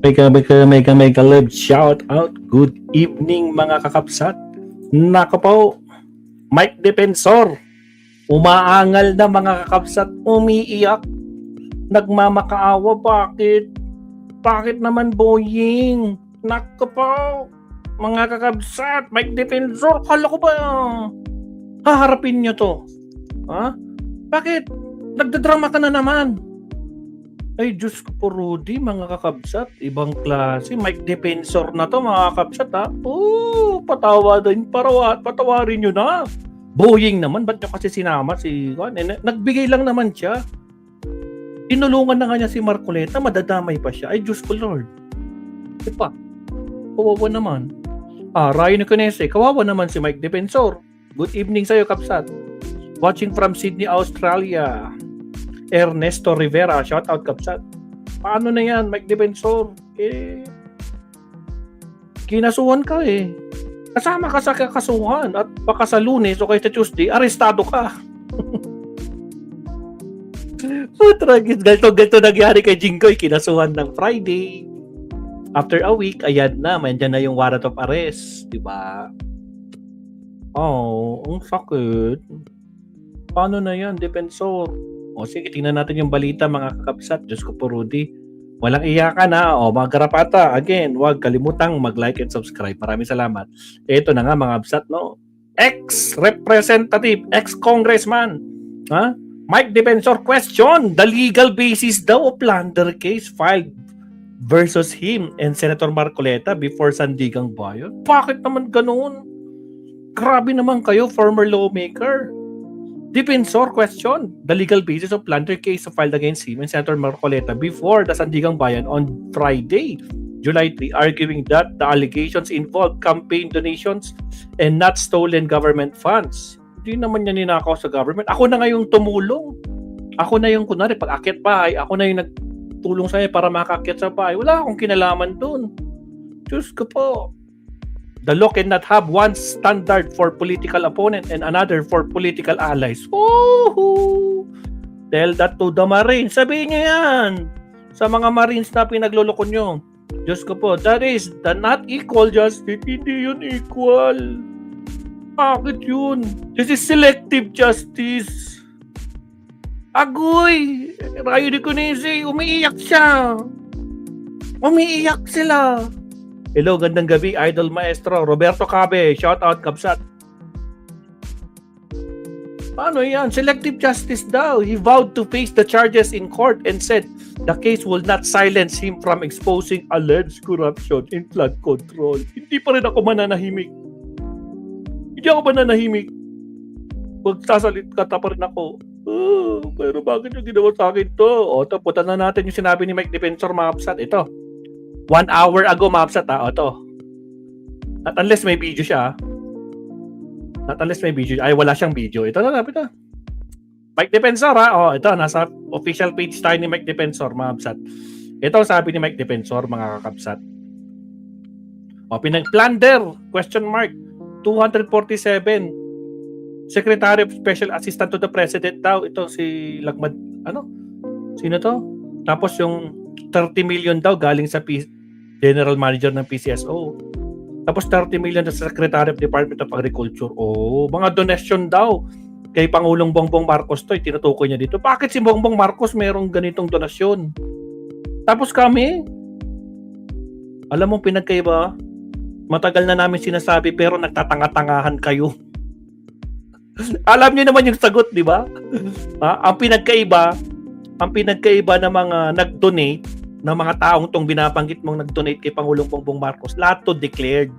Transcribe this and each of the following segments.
Mega love shout out. Good evening mga kakapsat. Nako po, Mike Defensor. Umaangal na mga kakapsat, umiiyak. Nagmamakaawa, bakit? Bakit naman Boying? Nako po, mga kakapsat, Mike Defensor, kala ko ba haharapin nyo to? Ha? Bakit? Nagdadrama ka na naman. Ay, Diyos ko po, Rudy, mga kakabsat. Ibang klase. Mike Defensor na to, mga kakabsat, ha? Patawarin nyo na. Boying naman, ba't nyo kasi sinama si Juan? Nagbigay lang naman siya. Tinulungan na nga niya si Marcoleta, madadamay pa siya. Ay, Diyos ko, Lord. Diba? Kawawa naman. Ryan Conese, kawawa naman si Mike Defensor. Good evening sa'yo, kapsat. Watching from Sydney, Australia. Ernesto Rivera, shout out kapsat. Paano na yan, Mike Defensor? Kinasuhan ka eh. Kasama ka sa kakasuhan at baka sa Lunes o kaya sa Tuesday, arestado ka. Ganito nangyari kay Jinggoy, kinasuhan ng Friday. After a week, ayan na, mandyan na yung warrant of arrest, di ba? Ang sakit. Paano na yan, Defensor? O sige, tingnan natin yung balita mga kakapsat. Diyos ko po, Rudy. Walang iyakan ha. O mga garapata, again, huwag kalimutang mag-like and subscribe. Maraming salamat. Ito na nga mga kapsat, no? Ex-representative, ex-congressman, ha? Mike Defensor question the legal basis daw of plunder case filed versus him and Senator Marcoleta before Sandigang Bayan. Bakit naman ganoon? Grabe naman kayo, former lawmaker. Defensor question the legal basis of plunder case filed against him and Senator Marcoleta before the Sandigang Bayan on Friday, July 3, arguing that the allegations involved campaign donations and not stolen government funds. Hindi naman niya ninakaw sa government. Ako na ngayong tumulong. Ako na yung, kunwari, pag akyat bahay, ako na yung nagtulong sa'yo para makakyat sa bahay. Wala akong kinalaman dun. Diyos ko po. The law cannot have one standard for political opponent and another for political allies. Woohoo! Tell that to the Marines. Sabihin nyo yan sa mga Marines na pinagluloko nyo. Diyos ko po, that is the not equal justice. Hindi yun equal. Bakit yun? This is selective justice. Agoy! Rayo de Conese, umiiyak siya. Umiiyak sila. Hello, gandang gabi, Idol Maestro. Roberto Cabe, shout out, Kabsat. Paano yan? Selective justice daw. He vowed to face the charges in court and said the case will not silence him from exposing alleged corruption in flood control. Hindi pa rin ako mananahimik. Hindi ako mananahimik. Magsasalita pa rin ako. Pero bakit yung ginawa sa akin to? Putan na natin yung sinabi ni Mike Defensor, mga Kabsat. Ito. 1 hour ago, mapsat ha. Ito. Not unless may video siya. Not unless may video. Ay, wala siyang video. Ito na, ito. Mike Defensor ha. Ito. Nasa official page tayo ni Mike Defensor, mapsat. Ito sabi ni Mike Defensor, mga kakapsat. Pinag-plunder, question mark, 247. Secretary of Special Assistant to the President daw. Ito si Lagmad, Sino to? Tapos yung 30 million daw galing sa General Manager ng PCSO. Tapos 30 million sa Secretary of Department of Agriculture. Mga donation daw kay Pangulong Bongbong Marcos to. Tinutukoy niya dito. Bakit si Bongbong Marcos merong ganitong donasyon? Tapos kami, alam mong pinagkaiba, matagal na namin sinasabi pero nagtatanga-tangahan kayo. Alam niyo naman yung sagot, di ba? Ang pinagkaiba ng mga nag-donate, ng mga taong tong binabanggit mong nag-donate kay Pangulong Bongbong Marcos, lahat to declared.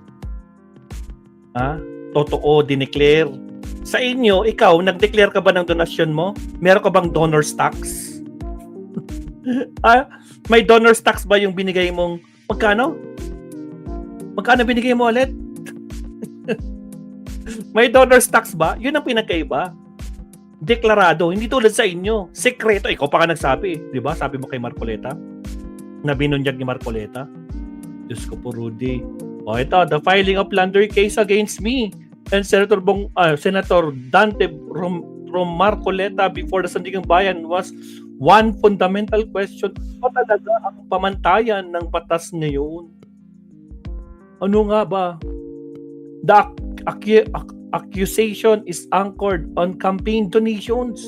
Totoo, dineclare. Sa inyo, ikaw, nag-declare ka ba ng donasyon mo? Meron ka bang donor's tax? May donor's tax ba yung binigay mong, magkano? Magkano binigay mo ulit? May donor's tax ba? Yun ang pinagkaiba. Deklarado, hindi tulad sa inyo. Sekreto, ikaw pa ka nagsabi. Di ba? Sabi mo kay Marcoleta. Na binunyag ni Marcoleta. Diyos ko po, Rudy. Ito, the filing of plunder case against me and Senator Dante from Marcoleta before the Sandigang Bayan was one fundamental question. Ano talaga ang pamantayan ng batas ngayon? Ano nga ba? The accusation is anchored on campaign donations,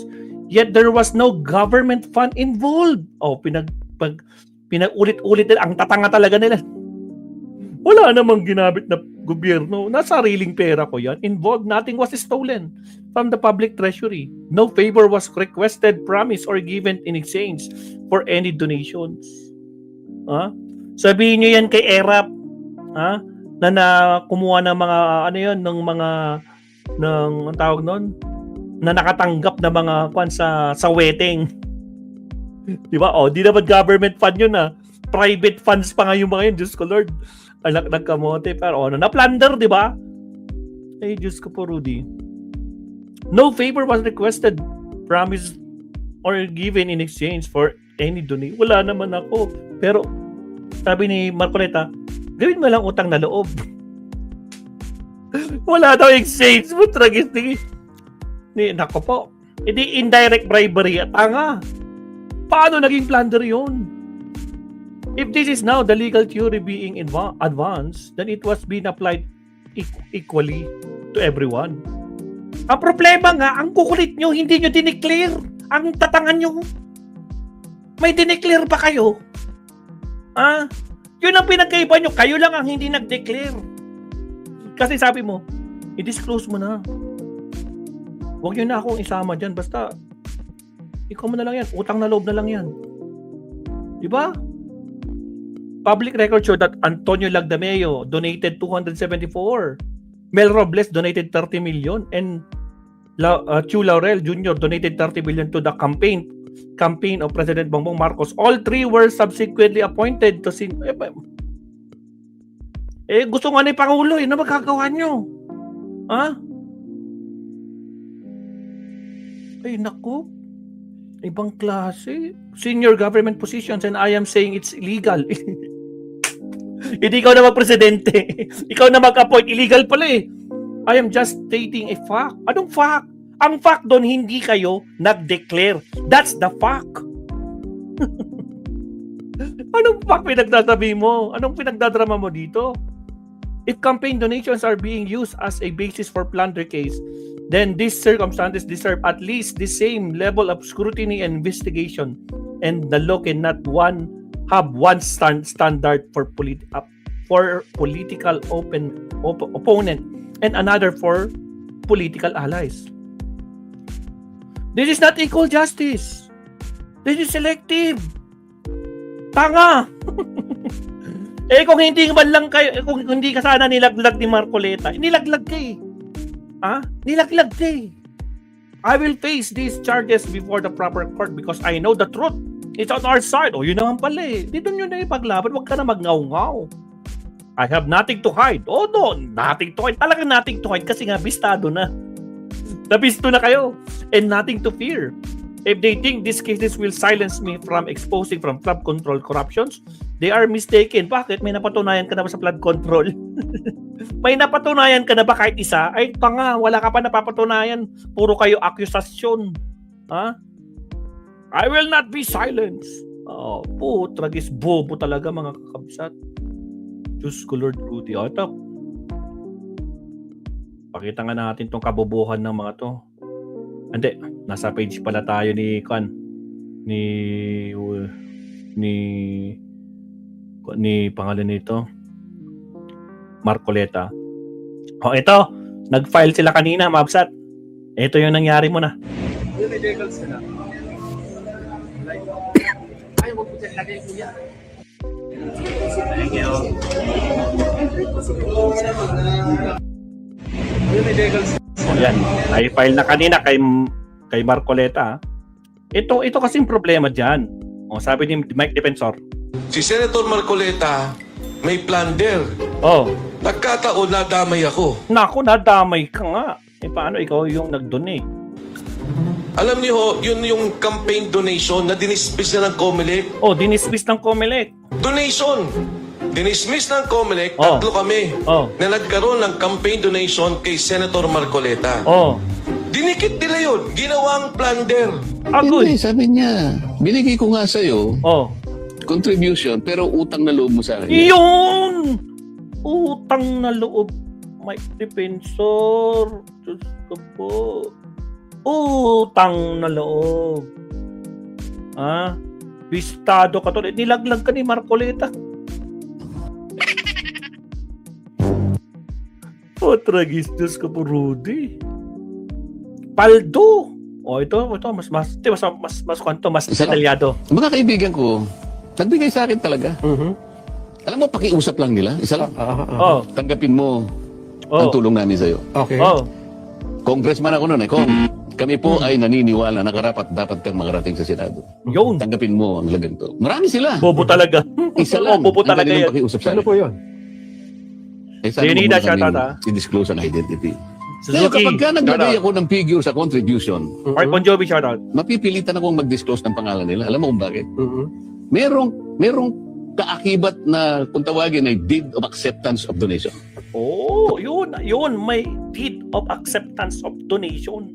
yet there was no government fund involved. Oh, pinag-ulit-ulit nila. Ang tatanga talaga nila. Wala namang ginamit na gobyerno. Nasa sariling pera ko yan. Involved, nothing was stolen from the public treasury. No favor was requested, promised, or given in exchange for any donations. Ha? Sabihin nyo yan kay ERAP, ha? Na kumuha ng mga, ano yun, ng mga, ang tawag nun, na nakatanggap na mga kwan sa wedding. Di ba? O, di naman government fund yun, ha? Private funds pa nga yung mga yun, Diyos ko Lord. Anak nagkamote, pero na-plunder, di ba? Eh, Diyos ko po, Rudy. No favor was requested, promised, or given in exchange for any donation. Wala naman ako. Pero, sabi ni Marcoleta, gawin mo lang utang na loob. Wala daw exchange mo, tragis. Nako po. Hindi indirect bribery at tanga. Paano naging plunder yun? If this is now the legal theory being advanced, then it was being applied equally to everyone. Ang problema nga, ang kukulit nyo, hindi nyo dineclare. Ang tatangan nyo. May dineclare pa kayo? Ah? Yun ang pinagkaiba nyo. Kayo lang ang hindi nag-declare. Kasi sabi mo, i-disclose mo na. Huwag nyo na akong isama dyan. Basta, ikaw mo na lang yan. Utang na loob na lang yan. Diba? Public record show that Antonio Lagdameo donated 274. Mel Robles donated 30 million. And Chu Laurel Jr. donated 30 million to the campaign of President Bongbong Marcos. All three were subsequently appointed to gusto nga ni Pangulo, ano magkagawa nyo? Ha? Ay, naku. Ibang klase. Senior government positions and I am saying it's illegal. Hindi ikaw na mag-presidente. Ikaw na mag-appoint. Illegal pala eh. I am just stating a fact. Anong fact? Ang fact doon, hindi kayo nag-declare. That's the fact. Anong fact pinagsasabi mo? Anong pinagdadrama mo dito? If campaign donations are being used as a basis for plunder case, then these circumstances deserve at least the same level of scrutiny and investigation, and the law cannot have one standard for political opponent and another for political allies. This is not equal justice. This is selective. Tanga. Kung hindi man lang kayo, kung hindi ka sana nilaglag ni Marcoleta, nilaglag ka eh. Nilaglag ka eh. I will face these charges before the proper court because I know the truth. It's on our side. Yun naman pala eh. Dito nyo na ipaglaban. Huwag ka na mag-ngaw-ngaw. I have nothing to hide. No. Nothing to hide. Talagang nothing to hide kasi nga bistado na. Nabisto na kayo. And nothing to fear. If they think these cases will silence me from exposing from flood control corruptions, they are mistaken. Bakit? May napatunayan ka na ba sa flood control? May napatunayan ka na ba kahit isa? Ay, tanga. Wala ka pa napapatunayan. Puro kayo akusasyon. Ha? I will not be silenced. Tragis bobo talaga mga kakabsat. Diyos ko Lord Rudy. Ito. Pakita nga natin tong kabobohan ng mga to. Hindi, nasa page pala tayo ni pangalan nito Marcoleta. Ito, nag-file sila kanina, mabsat. Ito yung nangyari mo na. Ay, huwag po dyan lagay kuya. Yan, ay file na kanina kay Marcoleta. Ito kasing problema diyan. Sabi ni Mike Defensor. Si Senator Marcoleta may plunder. Nagkataon nadamay ako. Naku, nadamay ka nga. Paano ikaw yung nag-donate? Alam niyo, yun yung campaign donation na dinismiss na ng COMELEC. Dinismiss ng COMELEC. Donation! Dinismiss ng COMELEC, tatlo kami na nagkaroon ng campaign donation kay Senator Marcoleta. Dinikit nila yun. Ginawang plunder. Agoy. Hindi, sabi niya, binigay ko nga sa'yo, Oh. contribution, pero utang na loob mo sa akin. Yun! Utang na loob. Mike Defensor. Diyos ko po. Utang na loob. Ha? Bistado ka to. Nilaglag ka ni Marcoleta. Tragis, Diyos ko po, Rudy. Paldo. Oh, ito mas Isa lang. detalyado. Mga kaibigan ko, nagbigay sa akin talaga. Alam mo, pakiusap lang nila. Isa lang. Oh, Tanggapin mo ang oh, tulong namin sa'yo. Okay. oh. Congressman ako noon eh. Kami po ay naniniwala na dapat kang makarating sa Senado. Yun. Tanggapin mo ang lagang to. Marami sila. Bobo talaga. Isa lang Bobo ang talaga kanilang yan. pakiusap sa Ano akin. po yun? Eh, sana Leonida, huwag mo shoutout, kaming i-disclose ang identity. Kaya Suzuki. kapag ka naglagay Shoutout. ako ng figure sa contribution, Mark Bon Jovi, shoutout. mapipilitan akong mag-disclose ng pangalan nila. Alam mo kung bakit? Mhm. Merong kaakibat na kung tawagin ay deed of acceptance of donation. Oh, yun. May deed of acceptance of donation.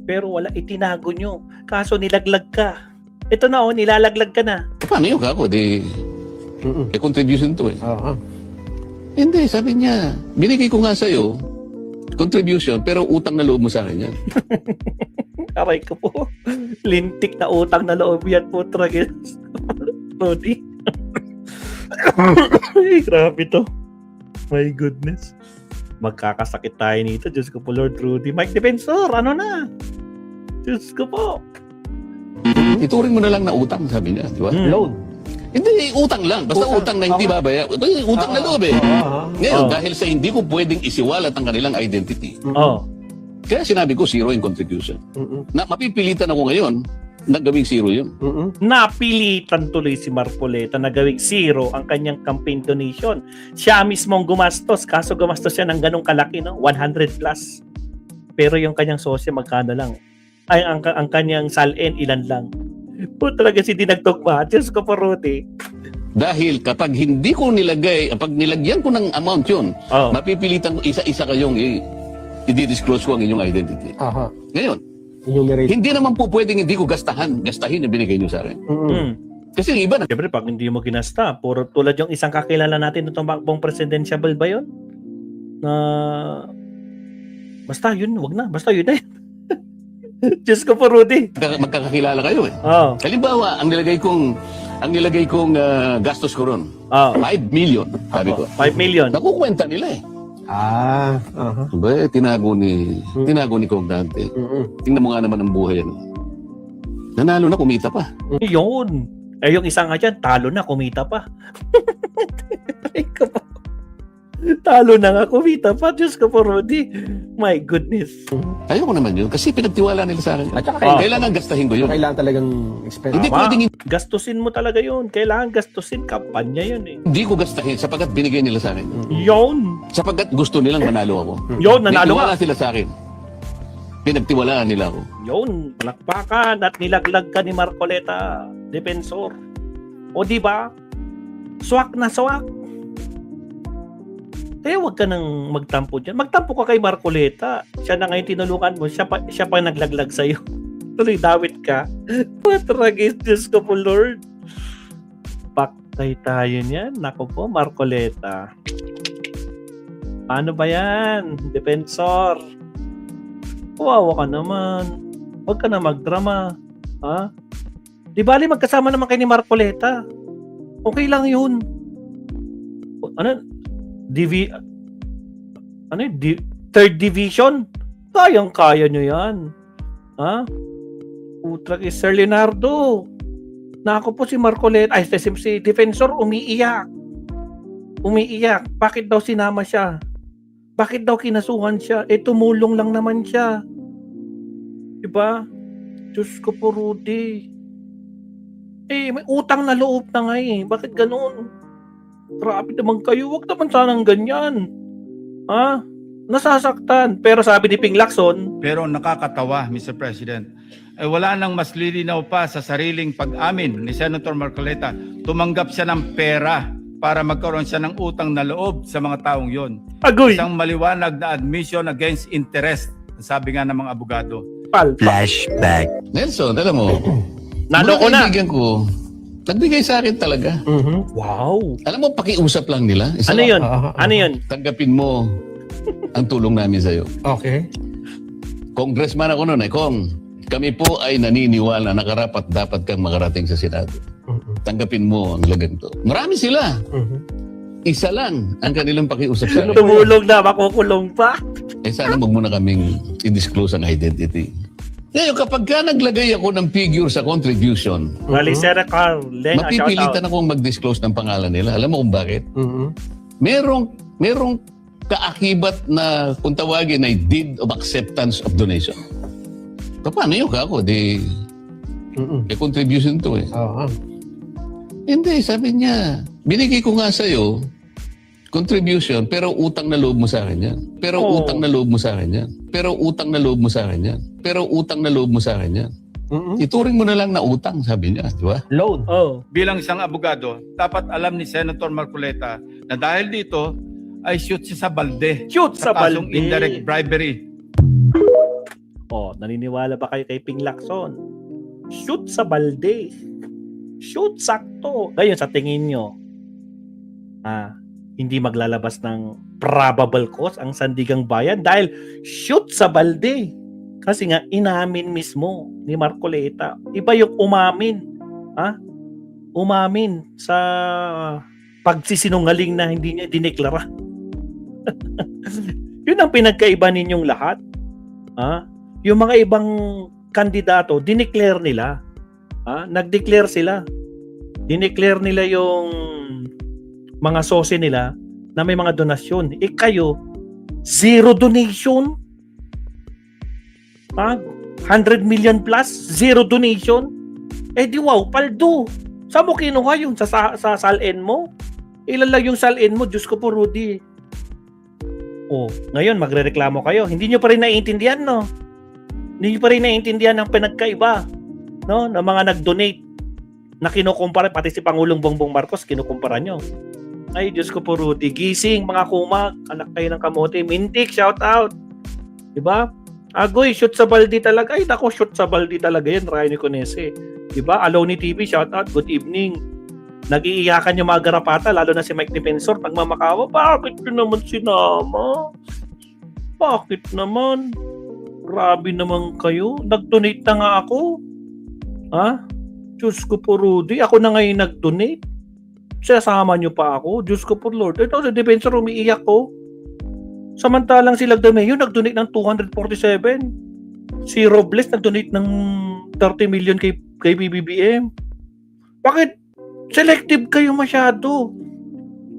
Pero wala, itinago nyo. Kaso nilaglag ka. Ito na, nilalaglag ka na. Paano yun kako? Mhm. Contribution to eh. Aha. Hindi, sabi niya, binigay ko nga sa'yo, contribution, pero utang na loob mo sa akin yan. Aray ko po. Lintik na utang na loob yan po, Tragis. Rudy. Ay, grabe to. My goodness. Magkakasakit tayo nito. Diyos ko po, Lord Rudy. Mike Defensor, ano na? Diyos ko po. Ituring mo na lang na utang, sabi niya, di ba? Loan. Hindi, utang lang. Basta utang na hindi babaya. Utang na loob eh. Ngayon, dahil sa hindi ko pwedeng isiwalat ang kanilang identity, Oh. kaya sinabi ko zero in contribution. Mhm. Na mapipilitan ako ngayon na gawing zero yun. Mhm. Napilitan tuloy si Marcoleta na gawing zero ang kanyang campaign donation. Siya mismo ang gumastos, kaso gumastos siya ng ganong kalaki, no? 100 plus. Pero yung kanyang sosyo, magkano lang? Ay, ang kanyang salin, ilan lang? Po talaga si Dinagtugma. Diyos ko po, Rudy. Dahil kapag hindi ko nilagay, kapag nilagyan ko ng amount yun, Oh. mapipilitan ko isa-isa kayong i-disclose ko ang inyong identity. Aha. Ngayon, Enumerate. hindi naman po pwedeng hindi ko gastahin yung binigay nyo sa akin. Hmm. Kasi yung iba na, Siyempre, pag hindi mo ginasta, puro tulad yung isang kakilala natin na tumakbong presidential ba yun? Na basta yun, wag na. Basta yun na. Diyos ko po, Rudy. magkakakilala kayo eh. Oh. Halimbawa, ang nilagay kong gastos ko ron, Oh. 5 million, sabi ko. 5 million. Nakukwenta nila eh. Aha. Ba, tinago ni Kong Dante. Mhm. Tingnan mo nga naman ang buhay yan. Nanalo na, kumita pa. Yun. Eh, yung isa nga dyan, talo na, kumita pa. Ay, ko po. Talo na nga, kumita pa. Diyos ko po, Rudy. My goodness. Ayoko naman yun, kasi pinagtiwala nila sa akin. At saka Kailangan gastahin ko yun. kailangan talagang expense. Hindi Tama. pwedeng Gastusin mo talaga yun. Kailangan gastusin. Kampanya yun eh. hindi ko gastahin sapagkat binigay nila sa akin. Yun. Sapagkat gusto nilang manalo ako. Yun, nanalo Nagtiwala ka. sila sa akin. Pinagtiwalaan nila ako. Yun. Palakpakan at nilaglag ka ni Marcoleta Defensor. O di ba? Swak na swak. Kaya wag ka nang magtampo dyan. Magtampo ka kay Marcoleta. Siya na ngayon tinulungan mo. Siya pa naglaglag sa'yo. Tuloy dawit ka. Patragis, Diyos ko po, Lord. Paktay tayo niyan. Naku po, Marcoleta. Paano ba yan? Defensor. Kawawa ka naman. Huwag ka na magdrama. Ha? Di bali magkasama naman kayo ni Marcoleta. Okay lang yun. Ano? Third division? Kayang-kaya nyo yan. Ha? Utrak is Sir Leonardo. Nako po si Marcoleta. Ay, si Defensor umiiyak. Umiiyak. Bakit daw sinama siya? Bakit daw kinasuhan siya? Eh, tumulong lang naman siya. Diba? Diyos ko po, Rudy. Eh, may utang na loob na nga eh. Bakit ganun? Grabe naman kayo. Huwag naman sanang ganyan. Ha? Nasasaktan. Pero sabi ni Ping Lacson, Pero nakakatawa, Mr. President, ay wala nang mas lilinaw pa sa sariling pag-amin ni Senator Marcoleta. Tumanggap siya ng pera para magkaroon siya ng utang na loob sa mga taong yon. agoy. Isang maliwanag na admission against interest Sabi nga ng mga abogado. Flashback. Nelson, alam mo, Nalo ko mga na. kaibigan ko, nagbigay sa akin talaga. Wow. Alam mo, pakiusap lang nila. Isa Ano lang, yun? Ano yun? tanggapin mo ang tulong namin sa'yo. Okay. Congressman ako noon, Kong. Kami po ay naniniwala na karapat dapat kang makarating sa Senado. Tanggapin mo ang ganito. Marami sila. Isa lang ang kanilang pakiusap sa akin. Tumulong na, makukulong pa. Sana wag mo na kaming i-disclose ang identity. Ngayon, kapag ka naglagay ako ng figure sa contribution, Bali, Sarah Carl, Lena, shout out. mapipilitan akong mag-disclose ng pangalan nila. Alam mo kung bakit? Merong kaakibat na kung tawagin ay deed of acceptance of donation. Paano yun ako? Contribution to eh. Hindi, sabi niya, binigay ko nga sa'yo contribution, pero utang na loob mo sa akin yan. Pero utang na loob mo sa akin yan. Pero utang na loob mo sa akin yan. Pero utang na loob mo sa akin yan. Ituring mo na lang na utang, sabi niya, di ba? Loan. Oh. Bilang isang abogado, dapat alam ni Senator Marcoleta na dahil dito ay shoot siya sa balde. Shoot sa kasong balde. indirect bribery. Oh, naniniwala ba kayo kay Ping Lacson? Shoot sa balde. Shoot sakto. Ngayon, sa tingin nyo, hindi maglalabas ng probable cause ang Sandigang Bayan dahil shoot sa balde. Kasi nga, inamin mismo ni Marcoleta. Iba yung umamin. Umamin sa pagsisinungaling na hindi niya dineklara. Yun ang pinagkaiba ninyong lahat. Yung mga ibang kandidato, dineclare nila. Nag-declare sila. Dineclare nila yung mga sose nila na may mga donasyon. Kayo, zero donation. 100 million plus, zero donation. Di wow, paldo. Saan mo kinuha yung sa salin mo? Ilan lang yung salin mo? Diyos ko po, Rudy. Ngayon, magrereklamo kayo. Hindi nyo pa rin naiintindihan, no? Hindi nyo pa rin naiintindihan ang pinagkaiba, no? Na mga nag-donate na kinukumpara, pati si Pangulong Bongbong Marcos, kinukumpara nyo. Ay, Diyos ko po, Rudy. Gising, mga kumag. Anak kayo ng kamote. Mintik, shout out. Diba? Agoy, shoot sa baldi talaga. Ay, nako, shoot sa baldi talaga yan. Ryan Conese. Diba? Aloni TV, shout out. Good evening. Nag-iiyakan yung mga garapata, lalo na si Mike Defensor. Nagmamakawa, bakit yun naman sinama? Bakit naman? Grabe naman kayo. Nag-donate na nga ako. Diyos ko po, Rudy. Ako na ngayon nag-donate. Sasama nyo pa ako. Diyos ko po, Lord. Ito, si Defensor, umiiyak ko. Samantalang si Lagdameo nag-donate ng 247. Si Robles nag-donate ng 30 million kay BBBM. Bakit? Selective kayo masyado.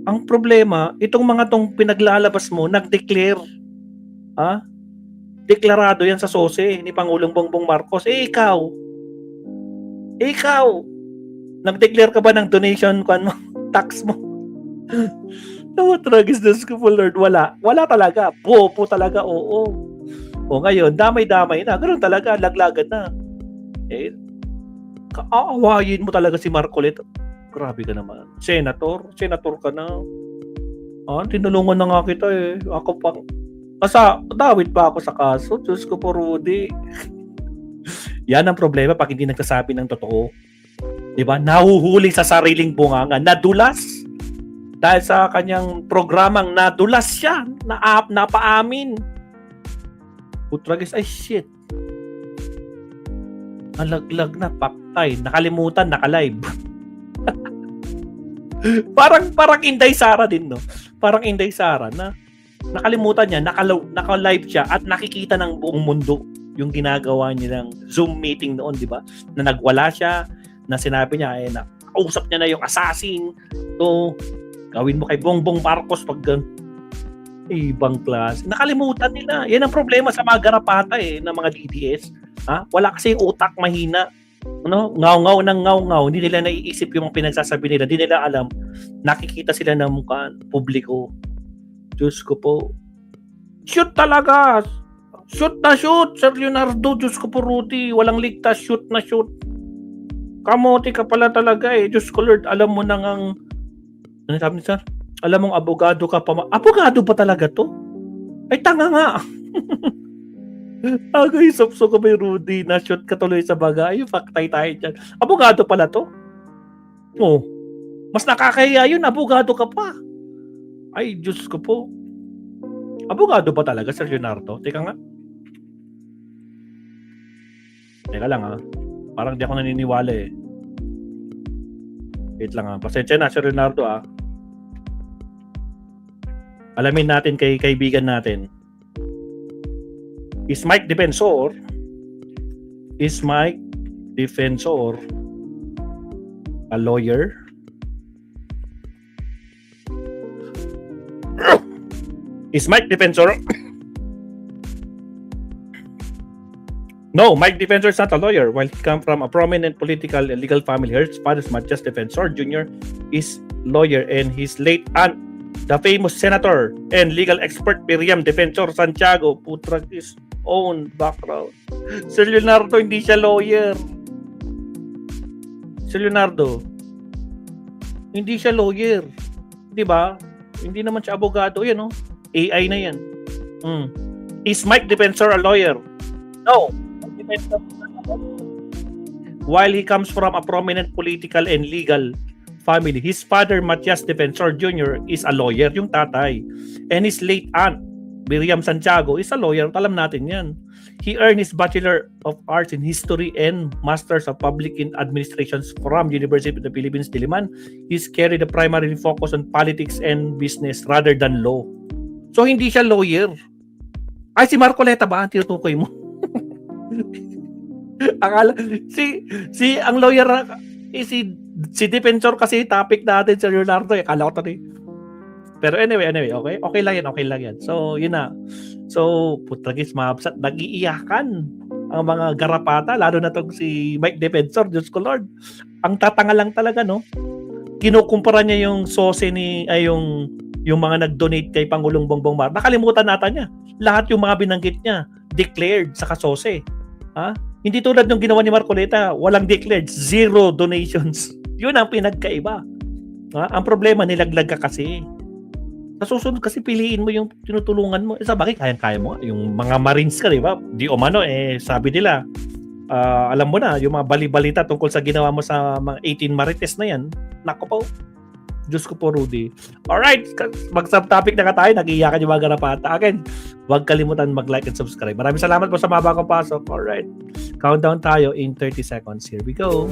Ang problema, itong mga tong pinaglalabas mo, nag-declare. Deklarado yan sa sose ni Pangulong Bongbong Marcos. Ikaw. Nag-declare ka ba ng donation mo, tax mo? Tragis Diyos ko po, Lord. Wala talaga. Bobo talaga, oo. Ngayon, damay-damay na. Ganoon talaga, laglagan na. Kaawayin mo talaga si Marcoleta. Grabe ka naman. Senator ka na. Tinulungan na nga kita eh. Ako pa. Dawit pa ako sa kaso. Diyos ko po, Rudy. Yan ang problema pag hindi nagsasabi ng totoo. Diba? Nahuhuli sa sariling bunganga. Nadulas. Dahil sa kanyang programang nadulas siya. Napaamin. Putragis, ay shit. Alaglag na, paktay. Nakalimutan, nakalive. parang Inday Sara din, no? Parang Inday Sara na nakalimutan niya, naka-live siya at nakikita ng buong mundo yung ginagawa niya ng Zoom meeting noon, di ba? Na nagwala siya, na sinabi niya, na kausap niya na yung assassin. So, gawin mo kay Bongbong Marcos pag ibang klase. Nakalimutan nila. Yan ang problema sa mga garapata ng mga DDS. Wala kasi utak, mahina. Ngaw-ngaw ng ngaw-ngaw. Hindi nila naiisip yung pinagsasabi nila. Hindi nila alam. Nakikita sila ng mukha publiko. Diyos ko po. Shoot talaga! Shoot na shoot! Sir Leonardo, Diyos ko po, Rudy. Walang ligtas. Shoot na shoot. Kamote ka pala talaga eh. Diyos ko, Lord. Alam mo nang ang... Ano sabi ni Sir? Alam mong abogado ka pa. Abogado ba talaga to? Ay, tanga nga. Agay, sapso ka may Rudy. Na-shoot ka tuloy sa baga. Ay, faktay tayo dyan. Abogado pala to. Oh. Mas nakakahiya yun. Abogado ka pa. Ay, Diyos ko po. Abogado ba talaga, Sir Leonardo? Teka nga. Teka lang ha. Parang di ako naniniwala eh. Wait lang ha. Pasensya na, Sir Leonardo ha. Alamin natin kay kaibigan natin. Is Mike Defensor a lawyer? Is Mike Defensor? No, Mike Defensor is not a lawyer. While he comes from a prominent political and legal family, his father's Matias Defensor Jr. is lawyer and his late aunt, the famous senator and legal expert Miriam Defensor Santiago, putrag his own background. Sir Leonardo, hindi siya lawyer. Sir Leonardo, hindi siya lawyer. Di ba? Hindi naman siya abogado. Yan, oh. AI na yan. Is Mike Defensor a lawyer? No. While he comes from a prominent political and legal family, his father, Matias Defensor Jr., is a lawyer, yung tatay. And his late aunt, Miriam Santiago, is a lawyer. Alam natin yan. He earned his Bachelor of Arts in History and Masters of Public Administration from University of the Philippines, Diliman. He's carried a primary focus on politics and business rather than law. So, hindi siya lawyer. Ay, si Marcoleta ba ang tinutukoy mo? Akala, si ang lawyer, si Defensor kasi topic natin, Sir Leonardo, akala ko ito. Pero anyway, okay? Okay lang yan. So, yun na. So, putragis, mabsat, nag-iiyakan ang mga garapata, lalo na tong si Mike Defensor, Diyos ko Lord. Ang tatanga lang talaga, no? Kinukumpara niya yung sose yung mga nag-donate kay Pangulong Bongbong Marcos. Nakalimutan natin niya. Lahat yung mga binanggit niya, declared sa kasose. Ha? Hindi tulad ng ginawa ni Marcoleta, walang declared, 0 donations. Yun ang pinagkaiba. Ha? Ang problema, nilaglag ka kasi. Sa susunod kasi piliin mo yung tinutulungan mo. Sa bagay, kaya mo. Yung mga Marines ka, di ba? Di umano, sabi nila, alam mo na, yung mga bali-balita tungkol sa ginawa mo sa mga 18 Marites na yan, nako po. Diyos ko po, Rudy. Alright, mag-subtopic na ka tayo, nag-iiyakan yung mga garapata. Again, huwag kalimutan mag-like and subscribe. Maraming salamat po sa mga bagong pasok. Alright, countdown tayo in 30 seconds. Here we go.